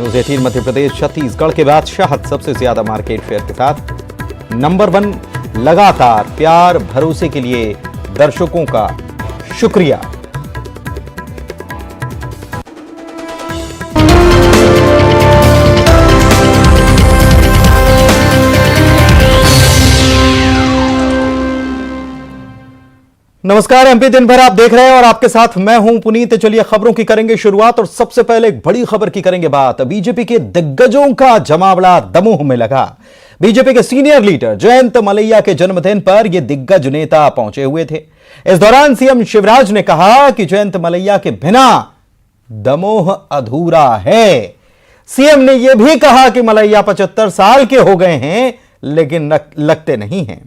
News 18 Madhya Pradesh Chhattisgarh के बाद शहद सबसे ज्यादा मार्केट शेयर के साथ नंबर 1 लगातार प्यार भरोसे के लिए दर्शकों का शुक्रिया। नमस्कार, एमपी दिन भर आप देख रहे हैं और आपके साथ मैं हूं पुनीत। चलिए खबरों की करेंगे शुरुआत और सबसे पहले एक बड़ी खबर की करेंगे बात। बीजेपी के दिग्गजों का जमावड़ा दमोह में लगा। बीजेपी के सीनियर लीडर जयंत मलैया के जन्मदिन पर यह दिग्गज नेता पहुंचे हुए थे। इस दौरान सीएम शिवराज ने कहा कि जयंत मलैया के बिना दमोह अधूरा है। सीएम ने यह भी कहा कि मलैया 75 साल के हो गए हैं लेकिन लगते नहीं हैं।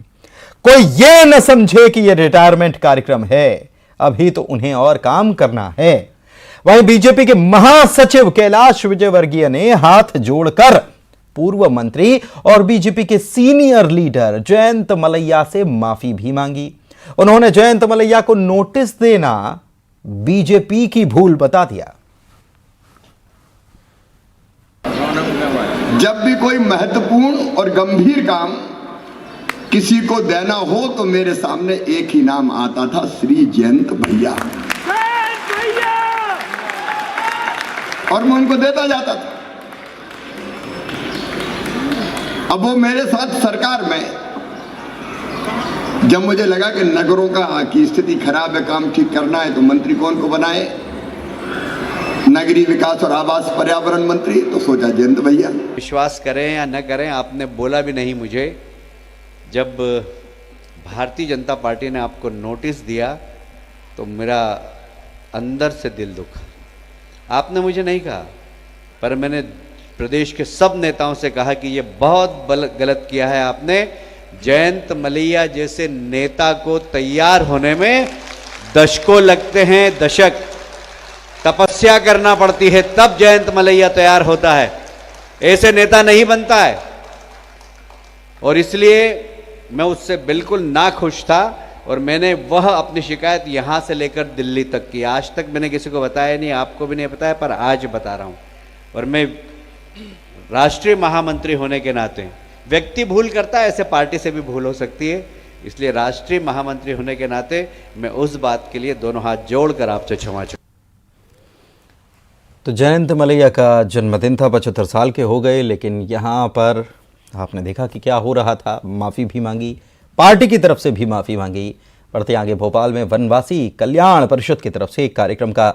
कोई ये न समझे कि यह रिटायरमेंट कार्यक्रम है, अभी तो उन्हें और काम करना है। वहीं बीजेपी के महासचिव कैलाश विजयवर्गीय ने हाथ जोड़कर पूर्व मंत्री और बीजेपी के सीनियर लीडर जयंत मलैया से माफी भी मांगी। उन्होंने जयंत मलैया को नोटिस देना बीजेपी की भूल बता दिया। जब भी कोई महत्वपूर्ण और गंभीर काम किसी को देना हो तो मेरे सामने एक ही नाम आता था, श्री जयंत भैया, और मैं उनको देता जाता था। अब वो मेरे साथ सरकार में, जब मुझे लगा कि नगरों की स्थिति खराब है, काम ठीक करना है, तो मंत्री कौन को बनाए, नगरीय विकास और आवास पर्यावरण मंत्री, तो सोचा जयंत भैया। विश्वास करें या न करें, आपने बोला भी नहीं मुझे, जब भारतीय जनता पार्टी ने आपको नोटिस दिया तो मेरा अंदर से दिल दुखा। आपने मुझे नहीं कहा, पर मैंने प्रदेश के सब नेताओं से कहा कि ये बहुत गलत किया है आपने। जयंत मलैया जैसे नेता को तैयार होने में दशकों लगते हैं, दशक तपस्या करना पड़ती है, तब जयंत मलैया तैयार होता है। ऐसे नेता नहीं बनता है। और इसलिए मैं उससे बिल्कुल नाखुश था और मैंने वह अपनी शिकायत यहां से लेकर दिल्ली तक की। आज तक मैंने किसी को बताया नहीं, आपको भी नहीं बताया, पर आज बता रहा हूं। और मैं राष्ट्रीय महामंत्री होने के नाते, व्यक्ति भूल करता है, ऐसे पार्टी से भी भूल हो सकती है, इसलिए राष्ट्रीय महामंत्री होने के नाते मैं उस बात के लिए दोनों हाथ जोड़कर आपसे क्षमा चाहूंगा। तो जयंत मलैया का जन्मदिन था, 75 साल के हो गए, लेकिन यहां पर आपने देखा कि क्या हो रहा था। माफ़ी भी मांगी, पार्टी की तरफ से भी माफ़ी मांगी। बढ़ते आगे, भोपाल में वनवासी कल्याण परिषद की तरफ से एक कार्यक्रम का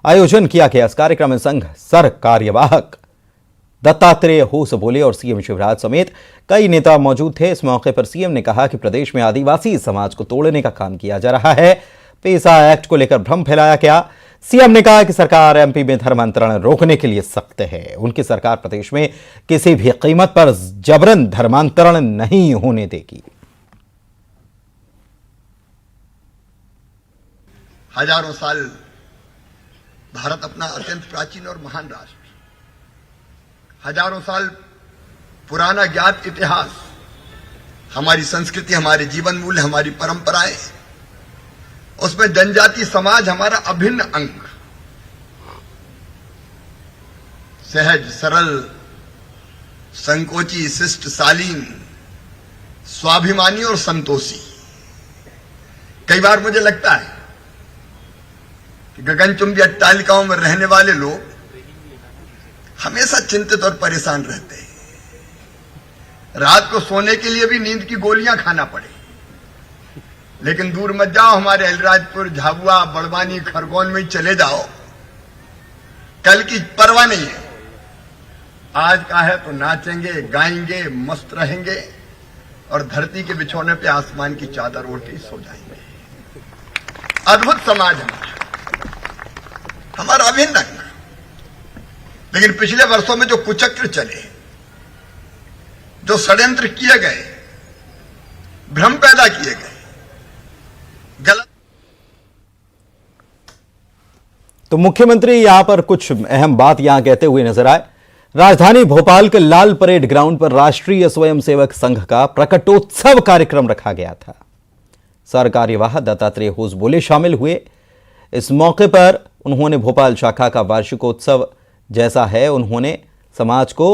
आयोजन किया गया। इस कार्यक्रम में संघ सर कार्यवाहक दत्तात्रेय होस बोले और सीएम शिवराज समेत कई नेता मौजूद थे। इस मौके पर सीएम ने कहा कि प्रदेश में आदिवासी समाज को तोड़ने का काम किया जा रहा है। पेसा एक्ट को लेकर भ्रम फैलाया गया। सीएम ने कहा कि सरकार एमपी में धर्मांतरण रोकने के लिए सख्त है। उनकी सरकार प्रदेश में किसी भी कीमत पर जबरन धर्मांतरण नहीं होने देगी। हजारों साल भारत अपना अत्यंत प्राचीन और महान राष्ट्र, हजारों साल पुराना ज्ञात इतिहास, हमारी संस्कृति, हमारे जीवन मूल्य, हमारी परंपराएं, उसमें जनजाति समाज हमारा अभिन्न अंग, सहज सरल संकोची शिष्ट शालीन स्वाभिमानी और संतोषी। कई बार मुझे लगता है कि गगनचुंबी अट्टालिकाओं में रहने वाले लोग हमेशा चिंतित और परेशान रहते हैं। रात को सोने के लिए भी नींद की गोलियां खाना पड़े, लेकिन दूर मत जाओ, हमारे अलीराजपुर, झाबुआ, बड़वानी, खरगोन में चले जाओ, कल की परवाह नहीं है। आज का है तो नाचेंगे, गाएंगे, मस्त रहेंगे और धरती के बिछौने पे आसमान की चादर ओढ़ के सो जाएंगे। अद्भुत समाज हमारा अभिन्न अंग। लेकिन पिछले वर्षों में जो कुचक्र चले, जो षड्यंत्र किए गए, भ्रम पैदा किए गए, गलत। तो मुख्यमंत्री यहां पर कुछ अहम बात यहां कहते हुए नजर आए। राजधानी भोपाल के लाल परेड ग्राउंड पर राष्ट्रीय स्वयंसेवक संघ का प्रकटोत्सव कार्यक्रम रखा गया था। सर कार्यवाह दत्तात्रेय होस बोले शामिल हुए। इस मौके पर उन्होंने भोपाल शाखा का वार्षिकोत्सव जैसा है, उन्होंने समाज को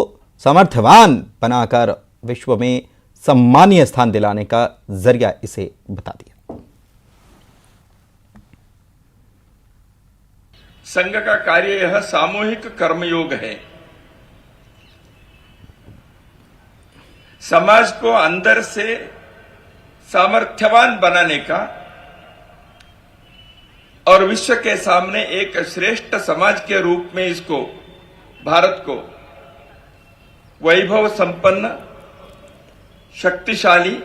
सामर्थ्यवान बनाकर विश्व में सम्मानीय स्थान दिलाने का जरिया इसे बता दिया। संघ का कार्य यह सामूहिक कर्मयोग है। समाज को अंदर से सामर्थ्यवान बनाने का और विश्व के सामने एक श्रेष्ठ समाज के रूप में इसको, भारत को वैभव संपन्न, शक्तिशाली,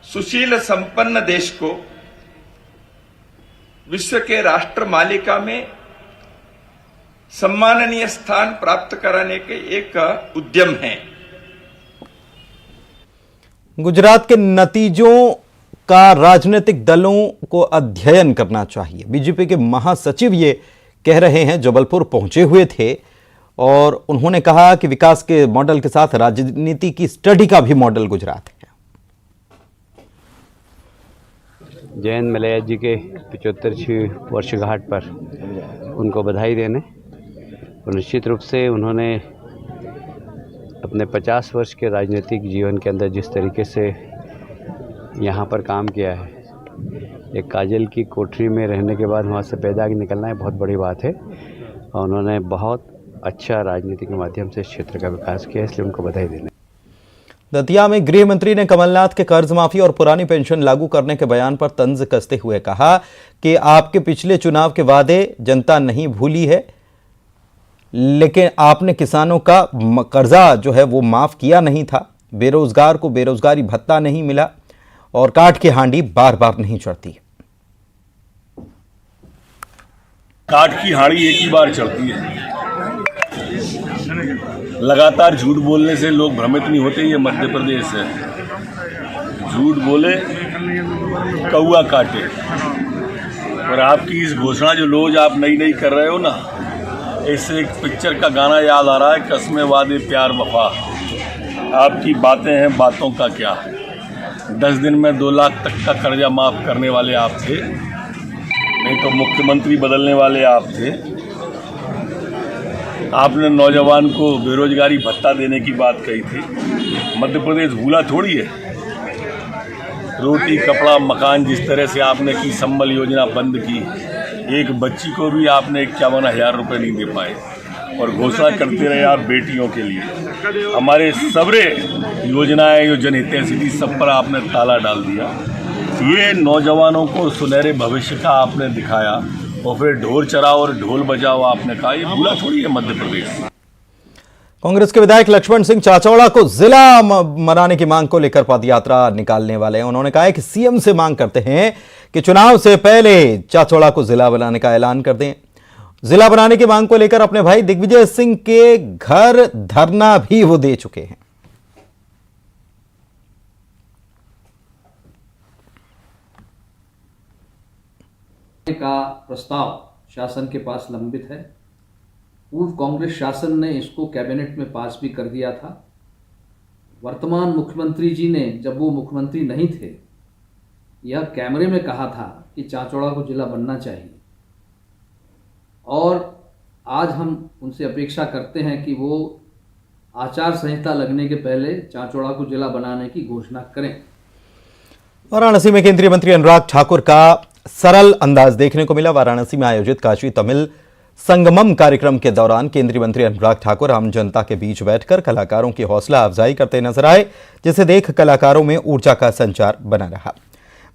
सुशील संपन्न देश को विश्व के राष्ट्र मालिका में सम्माननीय स्थान प्राप्त कराने के एक उद्यम है। गुजरात के नतीजों का राजनीतिक दलों को अध्ययन करना चाहिए। बीजेपी के महासचिव ये कह रहे हैं, जबलपुर पहुंचे हुए थे और उन्होंने कहा कि विकास के मॉडल के साथ राजनीति की स्टडी का भी मॉडल गुजरात है। जयंत मलैया जी के 75वीं वर्षगांठ पर उनको बधाई देने और निश्चित रूप से उन्होंने अपने 50 वर्ष के राजनीतिक जीवन के अंदर जिस तरीके से यहाँ पर काम किया है, एक काजल की कोठरी में रहने के बाद वहाँ से पैदा निकलना है, बहुत बड़ी बात है। और उन्होंने बहुत अच्छा राजनीति के माध्यम से इस क्षेत्र का विकास किया, इसलिए उनको बधाई देने। दतिया में गृह मंत्री ने कमलनाथ के कर्ज माफी और पुरानी पेंशन लागू करने के बयान पर तंज कसते हुए कहा कि आपके पिछले चुनाव के वादे जनता नहीं भूली है, लेकिन आपने किसानों का कर्जा जो है वो माफ किया नहीं था, बेरोजगार को बेरोजगारी भत्ता नहीं मिला और काठ की हांडी बार बार नहीं चढ़ती। काठ की हांडी एक ही बार चढ़ती है। लगातार झूठ बोलने से लोग भ्रमित नहीं होते। ये मध्य प्रदेश है, झूठ बोले कौआ काटे। और आपकी इस घोषणा जो रोज आप नई नई कर रहे हो ना, इससे एक पिक्चर का गाना याद आ रहा है, कसमें वादे प्यार वफा। आपकी बातें हैं, बातों का क्या। 10 दिन में 2 लाख तक का कर्जा माफ करने वाले आप थे, नहीं तो मुख्यमंत्री बदलने वाले आप थे। आपने नौजवान को बेरोजगारी भत्ता देने की बात कही थी। मध्य प्रदेश भूला थोड़ी है। रोटी कपड़ा मकान जिस तरह से आपने की, संबल योजना बंद की, एक बच्ची को भी आपने 51,000 रुपये नहीं दे पाए और घोषणा करते रहे आप बेटियों के लिए। हमारे सबरे योजनाएं जो जनहितैषी थी, सब पर आपने ताला डाल दिया। ये नौजवानों को सुनहरे भविष्य का आपने दिखाया और फिर ढोल चराओ और ढोल बजाओ आपने कहा। ये भूला थोड़ी है मध्य प्रदेश। कांग्रेस के विधायक लक्ष्मण सिंह चाचौड़ा को जिला बनाने की मांग को लेकर पदयात्रा निकालने वाले हैं। उन्होंने कहा है कि सीएम से मांग करते हैं कि चुनाव से पहले चाचौड़ा को जिला बनाने का ऐलान कर दें। जिला बनाने की मांग को लेकर अपने भाई दिग्विजय सिंह के घर धरना भी वो दे चुके हैं। का प्रस्ताव शासन के पास लंबित है। पूर्व कांग्रेस शासन ने इसको कैबिनेट में पास भी कर दिया था। वर्तमान मुख्यमंत्री जी ने, जब वो मुख्यमंत्री नहीं थे, यह कैमरे में कहा था कि चाचौड़ा को जिला बनना चाहिए और आज हम उनसे अपेक्षा करते हैं कि वो आचार संहिता लगने के पहले चाचौड़ा को जिला बनाने की घोषणा करें। वाराणसी में केंद्रीय मंत्री अनुराग ठाकुर का सरल अंदाज देखने को मिला। वाराणसी में आयोजित काशी तमिल संगमम कार्यक्रम के दौरान केंद्रीय मंत्री अनुराग ठाकुर आम जनता के बीच बैठकर कलाकारों की हौसला अफजाई करते नजर आए, जिसे देख कलाकारों में ऊर्जा का संचार बना रहा।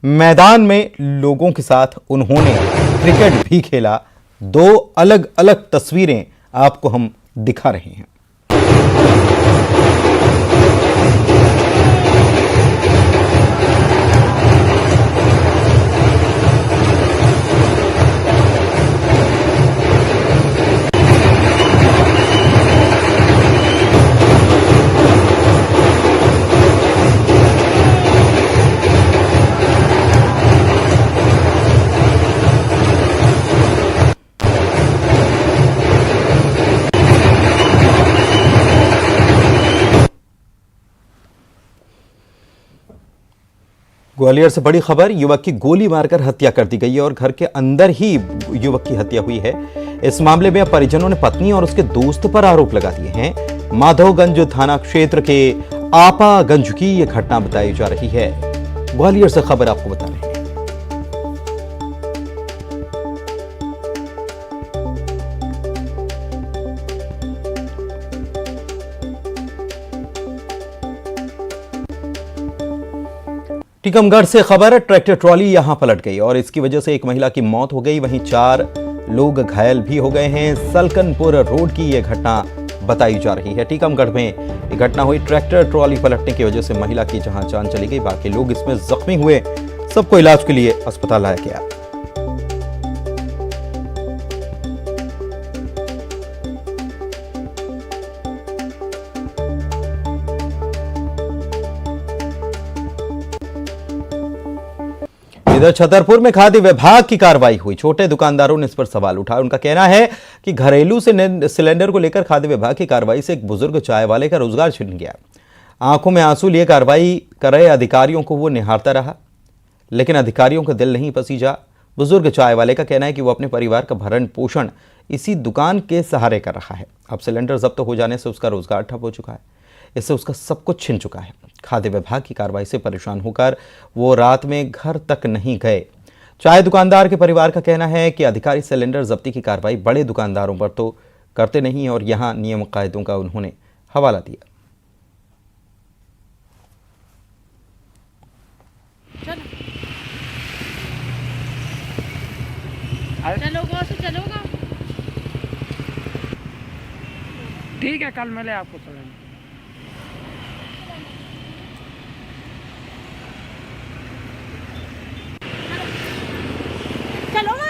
मैदान में लोगों के साथ उन्होंने क्रिकेट भी खेला। 2 अलग अलग तस्वीरें आपको हम दिखा रहे हैं। ग्वालियर से बड़ी खबर, युवक की गोली मारकर हत्या कर दी गई है और घर के अंदर ही युवक की हत्या हुई है। इस मामले में अब परिजनों ने पत्नी और उसके दोस्त पर आरोप लगा दिए हैं। माधवगंज थाना क्षेत्र के आपागंज की यह घटना बताई जा रही है। ग्वालियर से खबर आपको बता रहे हैं। टीकमगढ़ से खबर, ट्रैक्टर ट्रॉली यहां पलट गई और इसकी वजह से एक महिला की मौत हो गई, वहीं 4 लोग घायल भी हो गए हैं। सलकनपुर रोड की यह घटना बताई जा रही है। टीकमगढ़ में यह घटना हुई, ट्रैक्टर ट्रॉली पलटने की वजह से महिला की जहां जान चली गई, बाकी लोग इसमें जख्मी हुए। सबको इलाज के लिए अस्पताल लाया गया। इधर छतरपुर में खाद्य विभाग की कार्रवाई हुई। छोटे दुकानदारों ने इस पर सवाल उठाया। उनका कहना है कि घरेलू सिलेंडर को लेकर खाद्य विभाग की कार्रवाई से एक बुजुर्ग चाय वाले का रोजगार छिन गया। आंखों में आंसू लिए कार्रवाई कर रहे अधिकारियों को वो निहारता रहा, लेकिन अधिकारियों का दिल नहीं पसीजा। बुजुर्ग चाय वाले का कहना है कि वो अपने परिवार का भरण पोषण इसी दुकान के सहारे कर रहा है। अब सिलेंडर जब्त हो जाने से उसका रोजगार ठप हो चुका है, इससे उसका सब कुछ छिन चुका है। खाद्य विभाग की कार्रवाई से परेशान होकर वो रात में घर तक नहीं गए। चाय दुकानदार के परिवार का कहना है कि अधिकारी सिलेंडर जब्ती की कार्रवाई बड़े दुकानदारों पर तो करते नहीं और यहां नियम कायदों का उन्होंने हवाला दिया। चलोगा ठीक है, कल मिले आपको सिलेंडर।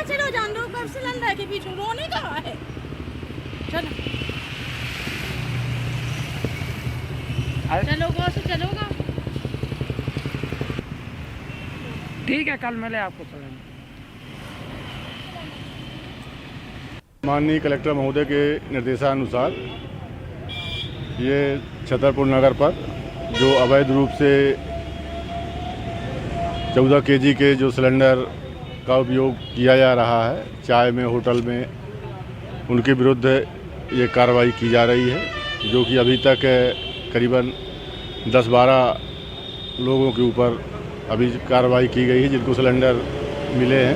चलो जान दो, कब सिलेंडर के पीछे रोने का है। चलो चलोगा ठीक है, कल मिले आपको सिलेंडर। माननीय कलेक्टर महोदय के निर्देशानुसार ये छतरपुर नगर पर जो अवैध रूप से 14 केजी के जो सिलेंडर का उपयोग किया जा रहा है चाय में, होटल में, उनके विरुद्ध ये कार्रवाई की जा रही है, जो कि अभी तक करीबन 10-12 लोगों के ऊपर अभी कार्रवाई की गई है। जिनको सिलेंडर मिले हैं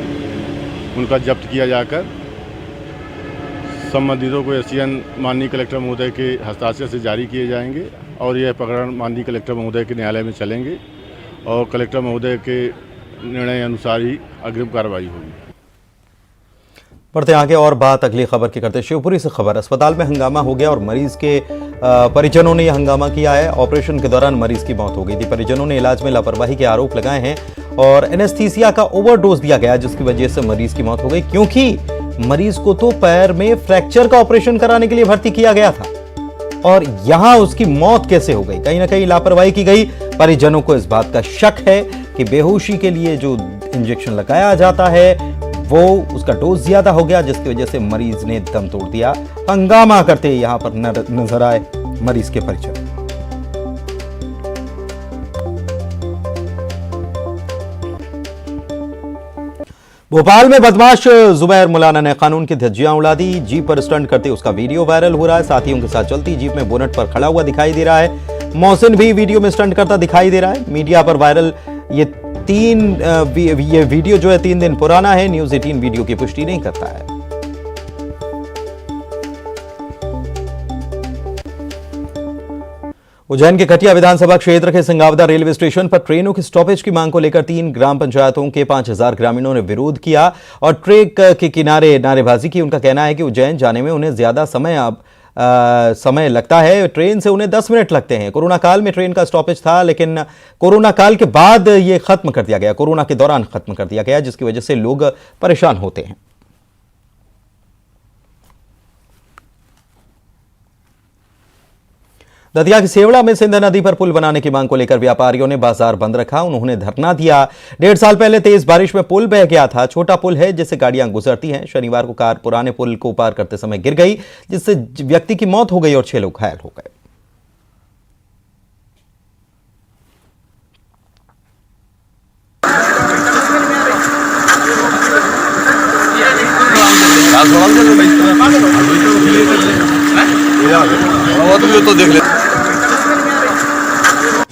उनका जब्त किया जाकर संबंधितों को एसडीएम माननीय कलेक्टर महोदय के हस्ताक्षर से जारी किए जाएंगे और यह प्रकरण माननीय कलेक्टर महोदय के न्यायालय में चलेंगे और कलेक्टर महोदय के निर्णय अनुसार ही अग्रिम कार्रवाई होगी। बढ़ते आगे और बात अगली खबर की करते। शिवपुरी से खबर, अस्पताल में हंगामा हो गया और मरीज के परिजनों ने यह हंगामा किया है। ऑपरेशन के दौरान मरीज की मौत हो गई थी। परिजनों ने इलाज में लापरवाही के आरोप लगाए हैं और एनेस्थीसिया का ओवरडोज दिया गया, जिसकी वजह से मरीज की मौत हो गई, क्योंकि मरीज को तो पैर में फ्रैक्चर का ऑपरेशन कराने के लिए भर्ती किया गया था और यहां उसकी मौत कैसे हो गई? कहीं ना कहीं लापरवाही की गई। परिजनों को इस बात का शक है कि बेहोशी के लिए जो इंजेक्शन लगाया जाता है वो उसका डोज ज्यादा हो गया, जिसकी वजह से मरीज ने दम तोड़ दिया। हंगामा करते यहां पर नजर आए मरीज के परिजन। भोपाल में बदमाश जुबैर मुलाना ने कानून की धज्जियां उड़ा दी। जीप पर स्टंट करते उसका वीडियो वायरल हो रहा है। साथियों के साथ चलती जीप में बोनट पर खड़ा हुआ दिखाई दे रहा है। मोहसिन भी वीडियो में स्टंट करता दिखाई दे रहा है। मीडिया पर वायरल ये वीडियो जो है 3 दिन पुराना है। न्यूज 18 वीडियो की पुष्टि नहीं करता है। उज्जैन के कटिया विधानसभा क्षेत्र के सिंगावदा रेलवे स्टेशन पर ट्रेनों की स्टॉपेज की मांग को लेकर 3 ग्राम पंचायतों के 5000 ग्रामीणों ने विरोध किया और ट्रैक के किनारे नारेबाजी की। उनका कहना है कि उज्जैन जाने में उन्हें ज्यादा समय लगता है। ट्रेन से उन्हें 10 मिनट लगते हैं। कोरोना काल में ट्रेन का स्टॉपेज था, लेकिन कोरोना काल के बाद ये खत्म कर दिया गया, कोरोना के दौरान खत्म कर दिया गया, जिसकी वजह से लोग परेशान होते हैं। दतिया की सेवड़ा में सिंध नदी पर पुल बनाने की मांग को लेकर व्यापारियों ने बाजार बंद रखा। उन्होंने धरना दिया। 1.5 साल पहले तेज बारिश में पुल बह गया था। छोटा पुल है जिससे गाड़ियां गुजरती हैं। शनिवार को कार पुराने पुल को पार करते समय गिर गई, जिससे व्यक्ति की मौत हो गई और 6 लोग घायल हो गए। हुआ तो ये तो देख ले।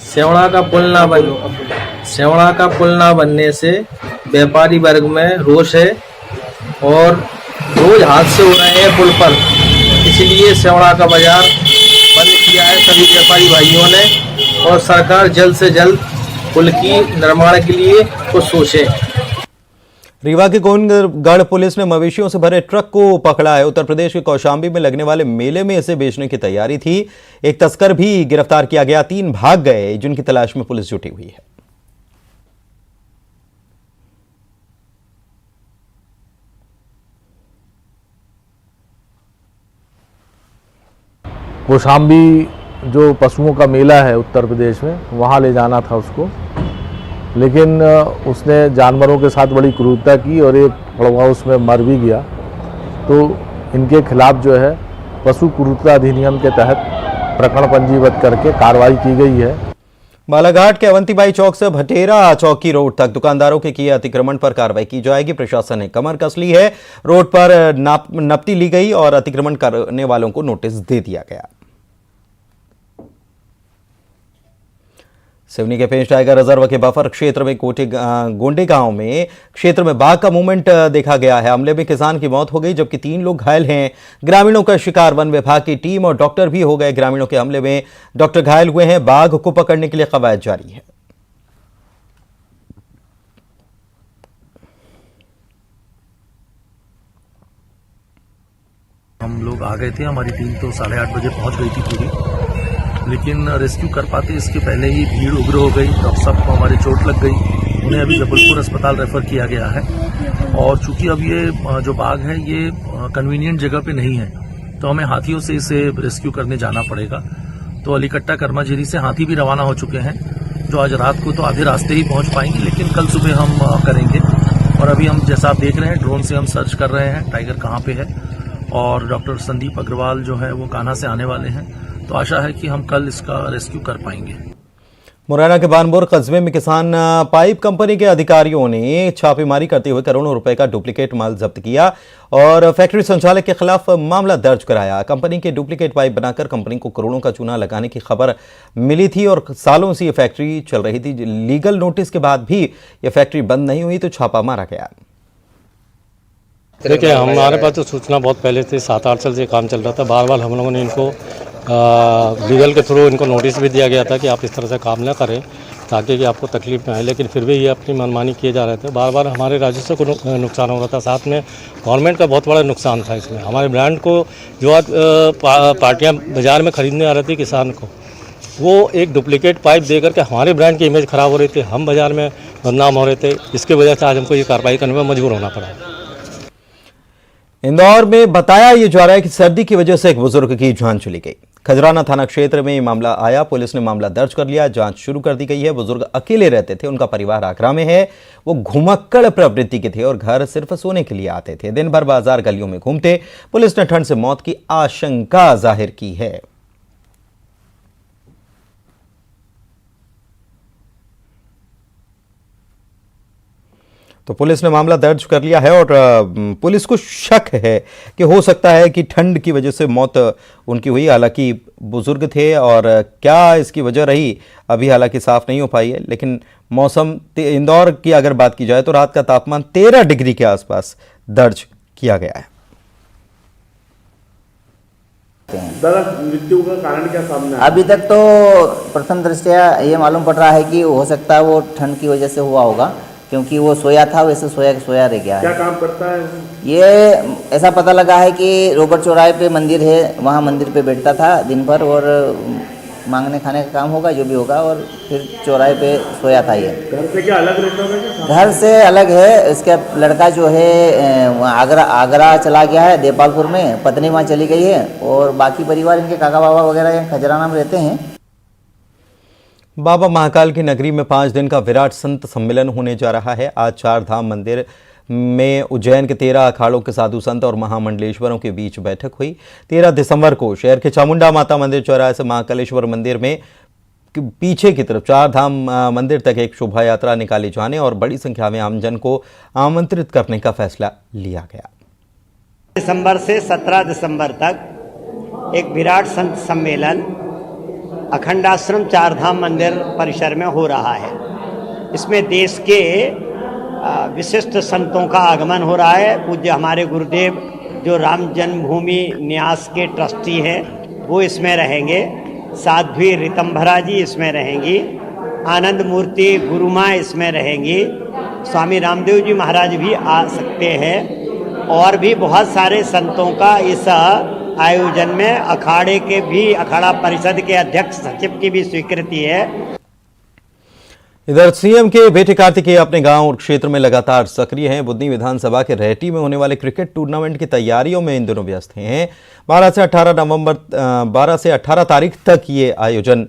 सेवड़ा का पुल ना बनने से व्यापारी वर्ग में रोष है और रोज हादसे हो रहे हैं पुल पर, इसलिए सेवड़ा का बाजार बंद किया है सभी व्यापारी भाइयों ने और सरकार जल्द से जल्द पुल की निर्माण के लिए कुछ सोचे। रीवा की गोविंदगढ़ पुलिस ने मवेशियों से भरे ट्रक को पकड़ा है। उत्तर प्रदेश के कौशाम्बी में लगने वाले मेले में इसे बेचने की तैयारी थी। एक तस्कर भी गिरफ्तार किया गया, 3 भाग गए, जिनकी तलाश में पुलिस जुटी हुई है। कौशाम्बी जो पशुओं का मेला है उत्तर प्रदेश में, वहाँ ले जाना था उसको, लेकिन उसने जानवरों के साथ बड़ी क्रूरता की और एक कौवा उसमें मर भी गया। तो इनके खिलाफ जो है पशु क्रूरता अधिनियम के तहत प्रकरण पंजीबद्ध करके कार्रवाई की गई है। बालाघाट के अवंतीबाई चौक से भटेरा चौकी रोड तक दुकानदारों के किए अतिक्रमण पर कार्रवाई की जाएगी। प्रशासन ने कमर कस ली है। रोड पर नपती ली गई और अतिक्रमण करने वालों को नोटिस दे दिया गया। सिवनी के पेंच टाइगर रिजर्व के बफर क्षेत्र में गोंडे गांव में क्षेत्र में बाघ का मूवमेंट देखा गया है। हमले में किसान की मौत हो गई जबकि 3 लोग घायल हैं। ग्रामीणों का शिकार वन विभाग की टीम और डॉक्टर भी हो गए। ग्रामीणों के हमले में डॉक्टर घायल हुए हैं। बाघ को पकड़ने के लिए कवायद जारी है। हम लोग आ गए थे, हमारी टीम तो 8:30 बजे पहुंच गई थी पूरी, लेकिन रेस्क्यू कर पाते इसके पहले ही भीड़ उग्र हो गई। डॉक्टर साहब को हमारे चोट लग गई, उन्हें अभी जबलपुर अस्पताल रेफर किया गया है। और चूंकि अब ये जो बाघ है ये कन्वीनियंट जगह पे नहीं है, तो हमें हाथियों से इसे रेस्क्यू करने जाना पड़ेगा। तो अलीकट्टा कर्माझेरी से हाथी भी रवाना हो चुके हैं, जो आज रात को तो आधे रास्ते ही पहुंच पाएंगे, लेकिन कल सुबह हम करेंगे। और अभी हम जैसा आप देख रहे हैं ड्रोन से हम सर्च कर रहे हैं टाइगर कहाँ पे है। और डॉक्टर संदीप अग्रवाल जो है वो कान्हा से आने वाले हैं, तो आशा है कि हम कल इसका रेस्क्यू कर पाएंगे। मुरैना के बानपुर कस्बे में किसान पाइप कंपनी के अधिकारियों ने छापेमारी करते हुए करोड़ों रुपए का डुप्लीकेट माल जब्त किया और फैक्ट्री संचालक के खिलाफ मामला दर्ज कराया। कंपनी के डुप्लीकेट पाइप बनाकर कंपनी को करोड़ों का चूना लगाने की खबर मिली थी और सालों से ये फैक्ट्री चल रही थी। लीगल नोटिस के बाद भी ये फैक्ट्री बंद नहीं हुई तो छापा मारा गया। देखिए, हमारे पास तो सूचना बहुत पहले से 7-8 साल से काम चल रहा था। बार बार हम लोगों ने इनको लीगल के थ्रू इनको नोटिस भी दिया गया था कि आप इस तरह से काम ना करें ताकि कि आपको तकलीफ न आए, लेकिन फिर भी ये अपनी मनमानी किए जा रहे थे। बार बार हमारे राजस्व को नुकसान हो रहा था, साथ में गवर्नमेंट का बहुत बड़ा नुकसान था इसमें। हमारे ब्रांड को जो आज पार्टियाँ बाज़ार में ख़रीदने आ रही थी किसान को, वो एक डुप्लीकेट पाइप दे करके हमारे ब्रांड की इमेज ख़राब हो रही थी, हम बाज़ार में बदनाम हो रहे थे। इसकी वजह से आज हमको ये कार्रवाई करने में मजबूर होना पड़ा। इंदौर में बताया ये जा रहा है कि सर्दी की वजह से एक बुजुर्ग की जान चली गई। खजराना थाना क्षेत्र में ये मामला आया, पुलिस ने मामला दर्ज कर लिया, जांच शुरू कर दी गई है। बुजुर्ग अकेले रहते थे, उनका परिवार आगरा में है। वो घुमक्कड़ प्रवृत्ति के थे और घर सिर्फ सोने के लिए आते थे। दिन भर बाजार गलियों में घूमते। पुलिस ने ठंड से मौत की आशंका जाहिर की है। तो पुलिस ने मामला दर्ज कर लिया है और पुलिस को शक है कि हो सकता है कि ठंड की वजह से मौत उनकी हुई। हालांकि बुजुर्ग थे और क्या इसकी वजह रही अभी हालांकि साफ नहीं हो पाई है। लेकिन मौसम इंदौर की अगर बात की जाए तो रात का तापमान 13 डिग्री के आसपास दर्ज किया गया है। दादा, मृत्यु का कारण क्या सामने आया? अभी तक तो प्रथम दृष्टया ये मालूम पड़ रहा है कि हो सकता है वो ठंड की वजह से हुआ होगा, क्योंकि वो सोया था, वैसे सोया रह गया है। क्या काम करता है? ये ऐसा पता लगा है कि रोबर चौराहे पे मंदिर है, वहाँ मंदिर पे बैठता था दिन भर और मांगने खाने का काम होगा जो भी होगा, और फिर चौराहे पे सोया था। ये घर से क्या अलग रहता है? घर से अलग है। इसका लड़का जो है आगरा चला गया है, देपालपुर में, पत्नी वहाँ चली गई है और बाकी परिवार इनके काका बाबा वगैरह खजराना में रहते हैं। बाबा महाकाल की नगरी में 5 दिन का विराट संत सम्मेलन होने जा रहा है। आज 4 धाम मंदिर में उज्जैन के 13 अखाड़ों के साधु संत और महामंडलेश्वरों के बीच बैठक हुई। 13 दिसंबर को शहर के चामुंडा माता मंदिर चौराहे से महाकालेश्वर मंदिर में पीछे की तरफ 4 धाम मंदिर तक एक शोभा यात्रा निकाली जाने और बड़ी संख्या में आमजन को आमंत्रित करने का फैसला लिया गया। दिसंबर से 17 दिसंबर तक एक विराट संत सम्मेलन अखंडाश्रम चारधाम मंदिर परिसर में हो रहा है। इसमें देश के विशिष्ट संतों का आगमन हो रहा है। पूज्य हमारे गुरुदेव जो राम जन्मभूमि न्यास के ट्रस्टी हैं वो इसमें रहेंगे, साध्वी ऋतंभरा जी इसमें रहेंगी, आनंद मूर्ति गुरुमा इसमें रहेंगी, स्वामी रामदेव जी महाराज भी आ सकते हैं और भी बहुत सारे संतों का इस आयोजन में अखाड़े के भी अखाड़ा परिषद के अध्यक्ष सचिव की भी स्वीकृति है। इधर सीएम के बेटे कार्तिकेय अपने गांव और क्षेत्र में लगातार सक्रिय हैं। बुधनी विधानसभा के रेहटी में होने वाले क्रिकेट टूर्नामेंट की तैयारियों में इन दिनों व्यस्त हैं। 12 से 18 तारीख तक ये आयोजन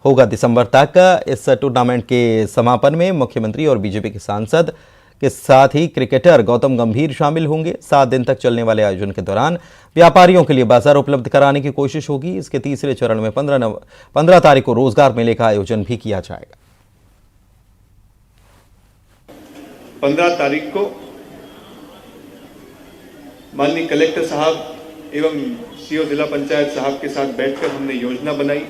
होगा दिसंबर तक। इस टूर्नामेंट के समापन में मुख्यमंत्री और बीजेपी के सांसद के साथ ही क्रिकेटर गौतम गंभीर शामिल होंगे। 7 दिन तक चलने वाले आयोजन के दौरान व्यापारियों के लिए बाजार उपलब्ध कराने की कोशिश होगी। इसके तीसरे चरण में 15 तारीख को रोजगार मेले का आयोजन भी किया जाएगा। 15 तारीख को माननीय कलेक्टर साहब एवं सीओ जिला पंचायत साहब के साथ बैठकर हमने योजना बनाई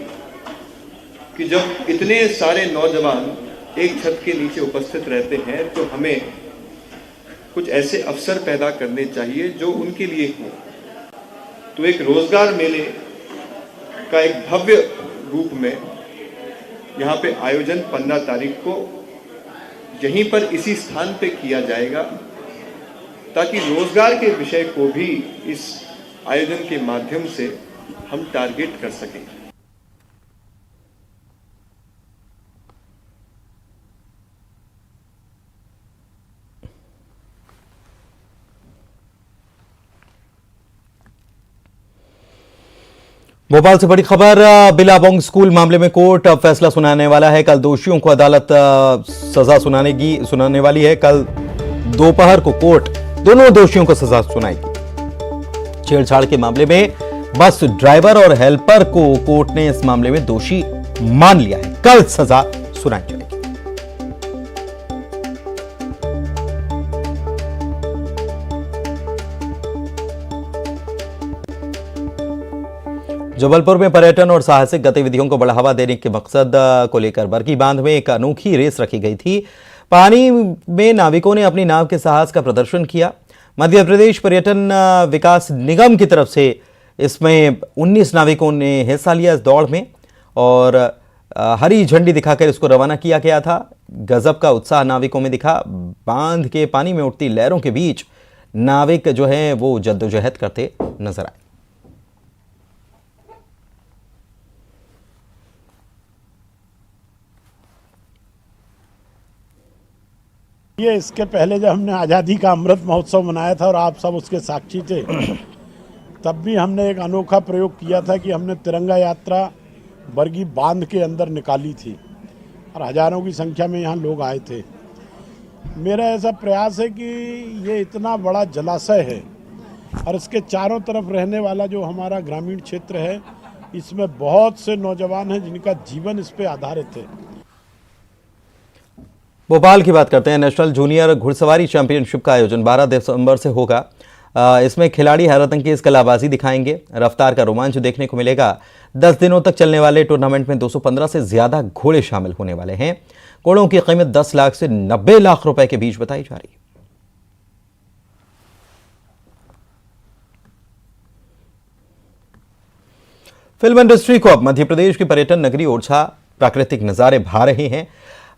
कि जब इतने सारे नौजवान एक छत के नीचे उपस्थित रहते हैं तो हमें कुछ ऐसे अवसर पैदा करने चाहिए जो उनके लिए हो। तो एक रोजगार मेले का एक भव्य रूप में यहाँ पे आयोजन 15 तारीख को यहीं पर इसी स्थान पे किया जाएगा ताकि रोजगार के विषय को भी इस आयोजन के माध्यम से हम टारगेट कर सकें। भोपाल से बड़ी खबर, बिलाबोंग स्कूल मामले में कोर्ट अब फैसला सुनाने वाला है। कल दोषियों को अदालत सजा सुनाने वाली है। कल दोपहर को कोर्ट दोनों दोषियों को सजा सुनाएगी। छेड़छाड़ के मामले में बस ड्राइवर और हेल्पर को कोर्ट ने इस मामले में दोषी मान लिया है। कल सजा सुनाई जाएगी। जबलपुर में पर्यटन और साहसिक गतिविधियों को बढ़ावा देने के मकसद को लेकर बरगी बांध में एक अनोखी रेस रखी गई थी। पानी में नाविकों ने अपनी नाव के साहस का प्रदर्शन किया। मध्य प्रदेश पर्यटन विकास निगम की तरफ से इसमें 19 नाविकों ने हिस्सा लिया इस दौड़ में और हरी झंडी दिखाकर इसको रवाना किया गया था। गजब का उत्साह नाविकों में दिखा। बांध के पानी में उठती लहरों के बीच नाविक जो है वो जद्दोजहद करते नजर आए। ये इसके पहले जब हमने आज़ादी का अमृत महोत्सव मनाया था और आप सब उसके साक्षी थे, तब भी हमने एक अनोखा प्रयोग किया था कि हमने तिरंगा यात्रा बरगी बांध के अंदर निकाली थी और हजारों की संख्या में यहाँ लोग आए थे। मेरा ऐसा प्रयास है कि ये इतना बड़ा जलाशय है और इसके चारों तरफ रहने वाला जो हमारा ग्रामीण क्षेत्र है, इसमें बहुत से नौजवान हैं जिनका जीवन इस पर आधारित है। भोपाल की बात करते हैं। नेशनल जूनियर घुड़सवारी चैंपियनशिप का आयोजन 12 दिसंबर से होगा। इसमें खिलाड़ी हैरतअंगेज कलाबाजी दिखाएंगे। रफ्तार का रोमांच देखने को मिलेगा। 10 दिनों तक चलने वाले टूर्नामेंट में 215 से ज्यादा घोड़े शामिल होने वाले हैं। घोड़ों की कीमत 10 लाख से 90 लाख रुपए के बीच बताई जा रही है। फिल्म इंडस्ट्री को अब मध्य प्रदेश की पर्यटन नगरी ओरछा प्राकृतिक नजारे भा रहे हैं।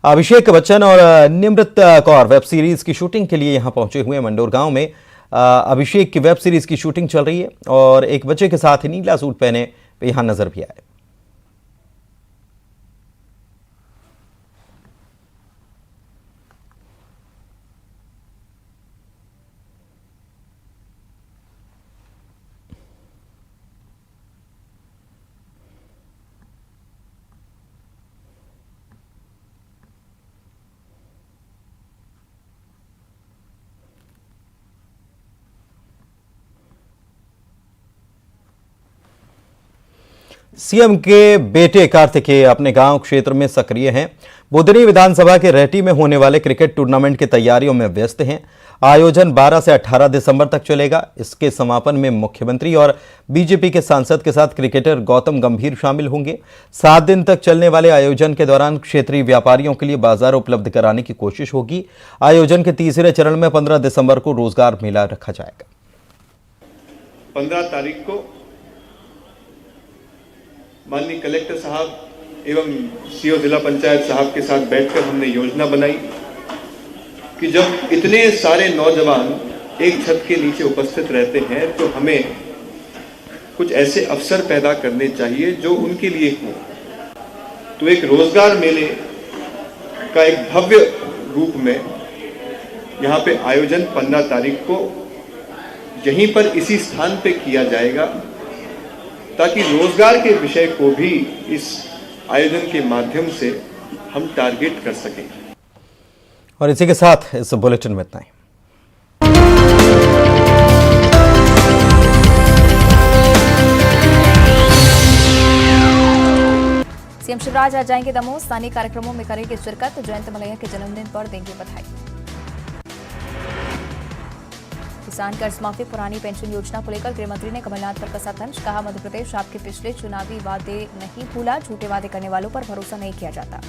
अभिषेक बच्चन और निमृत कौर वेब सीरीज की शूटिंग के लिए यहां पहुंचे हुए मंडोर गांव में अभिषेक की वेब सीरीज की शूटिंग चल रही है और एक बच्चे के साथ नीला सूट पहने यहां नजर भी आए। सीएम के बेटे कार्तिकेय अपने गांव क्षेत्र में सक्रिय हैं। बुधनी विधानसभा के रेहटी में होने वाले क्रिकेट टूर्नामेंट की तैयारियों में व्यस्त हैं। आयोजन 12 से 18 दिसंबर तक चलेगा। इसके समापन में मुख्यमंत्री और बीजेपी के सांसद के साथ क्रिकेटर गौतम गंभीर शामिल होंगे। 7 दिन तक चलने वाले आयोजन के दौरान क्षेत्रीय व्यापारियों के लिए बाजार उपलब्ध कराने की कोशिश होगी। आयोजन के तीसरे चरण में 15 दिसंबर को रोजगार मेला रखा जाएगा। 15 तारीख को माननीय कलेक्टर साहब एवं सीओ जिला पंचायत साहब के साथ बैठकर हमने योजना बनाई कि जब इतने सारे नौजवान एक छत के नीचे उपस्थित रहते हैं तो हमें कुछ ऐसे अवसर पैदा करने चाहिए जो उनके लिए हो। तो एक रोजगार मेले का एक भव्य रूप में यहाँ पे आयोजन 15 तारीख को यहीं पर इसी स्थान पे किया जाएगा ताकि रोजगार के विषय को भी इस आयोजन के माध्यम से हम टारगेट कर सकें। और इसी के साथ इस बुलेटिन में इतना ही। सीएम शिवराज आज जाएंगे दमोह, स्थानीय कार्यक्रमों में करेंगे शिरकत। जयंत मलैया के जन्मदिन पर देंगे बधाई। किसान कर्ज माफी, पुरानी पेंशन योजना को लेकर गृहमंत्री ने कमलनाथ पर कसा तंज। कहा, मध्य प्रदेश आपके पिछले चुनावी वादे नहीं भूला, झूठे वादे करने वालों पर भरोसा नहीं किया जाता।